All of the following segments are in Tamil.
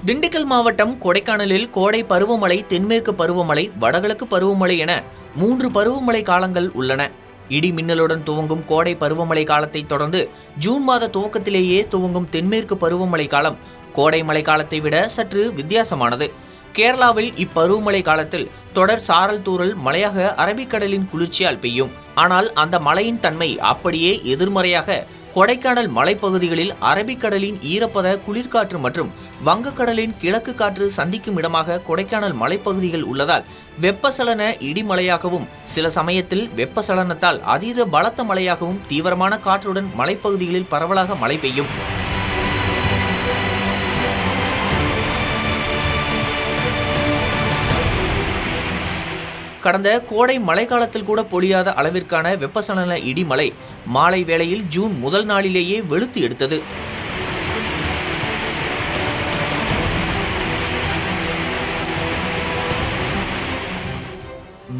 திண்டுக்கல் மாவட்டம் கொடைக்கானலில் கோடை பருவமழை, தென்மேற்கு பருவமழை, வடகிழக்கு பருவமழை என 3 பருவமழை காலங்கள் உள்ளன. இடி மின்னலுடன் துவங்கும் கோடை பருவமழை காலத்தை தொடர்ந்து ஜூன் மாத துவக்கத்திலேயே துவங்கும் தென்மேற்கு பருவமழை காலம் கோடை மழை காலத்தை விட சற்று வித்தியாசமானது. கேரளாவில் இப்பருவமழை காலத்தில் தொடர் சாரல் தூறல் மழையாக அரபிக்கடலின் குளிர்ச்சியால் பெய்யும். ஆனால் அந்த மழையின் தன்மை அப்படியே எதிர்மறையாக கொடைக்கானல் மலைப்பகுதிகளில் அரபிக்கடலின் ஈரப்பத குளிர்காற்று மற்றும் வங்கக்கடலின் கிழக்கு காற்று சந்திக்கும் இடமாக கொடைக்கானல் மலைப்பகுதிகள் உள்ளதால் வெப்பசலன இடிமழையாகவும் சில சமயத்தில் வெப்பசலனத்தால் அதீத பலத்த மழையாகவும் தீவிரமான காற்றுடன் மலைப்பகுதிகளில் பரவலாக மழை பெய்யும். கடந்த கோடை மழைக்காலத்தில் கூட பொழியாத அளவிற்கான வெப்பசலன இடிமழை மாலை வேளையில் ஜூன் முதல் நாளிலேயே வெளுத்து எடுத்தது.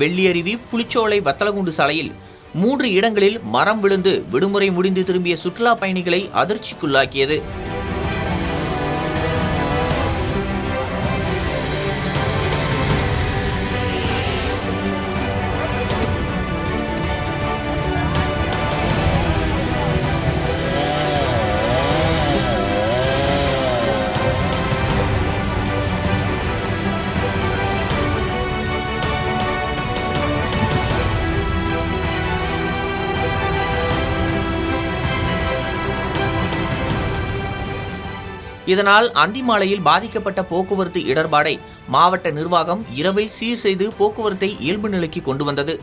வெள்ளியருவி புலிச்சோலை வத்தலகுண்டு சாலையில் 3 இடங்களில் மரம் விழுந்து விடுமுறை முடிந்து திரும்பிய சுற்றுலா பயணிகளை அதிர்ச்சிக்குள்ளாக்கியது. இதனால் அந்தி மாலையில் பாதிக்கப்பட்ட போக்குவரத்து இடர்பாடை மாவட்ட நிர்வாகம் இரவில் சீர் செய்து போக்குவரத்தை இயல்பு நிலைக்கு கொண்டு வந்தது.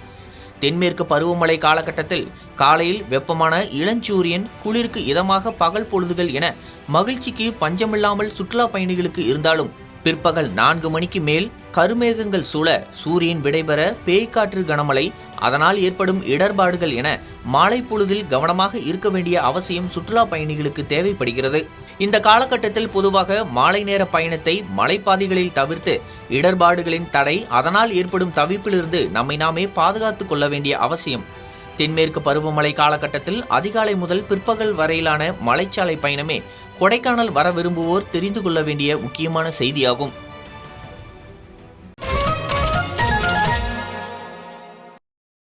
தென்மேற்கு பருவமழை காலகட்டத்தில் காலையில் வெப்பமான இளஞ்சூரியன், குளிருக்கு இதமாக பகல் பொழுதுகள் என மகிழ்ச்சிக்கு பஞ்சமில்லாமல் சுற்றுலா பயணிகளுக்கு இருந்தாலும் பிற்பகல் 4 மணிக்கு மேல் கருமேகங்கள் சூழ சூரியன் விடைபெற பேய்காற்று கனமழை, அதனால் ஏற்படும் இடர்பாடுகள் என மாலை பொழுதில் கவனமாக இருக்க வேண்டிய அவசியம் சுற்றுலா பயணிகளுக்கு தேவைப்படுகிறது. இந்த காலகட்டத்தில் பொதுவாக மாலை நேர பயணத்தை மலைப்பாதைகளில் தவிர்த்து இடர்பாடுகளின் தடை, அதனால் ஏற்படும் தவிப்பிலிருந்து நம்மை நாமே பாதுகாத்துக் கொள்ள வேண்டிய அவசியம். தென்மேற்கு பருவமழை காலகட்டத்தில் அதிகாலை முதல் பிற்பகல் வரையிலான மலைச்சாலை பயணமே கொடைக்கானல் வர விரும்புவோர் தெரிந்து கொள்ள வேண்டிய முக்கியமான செய்தியாகும்.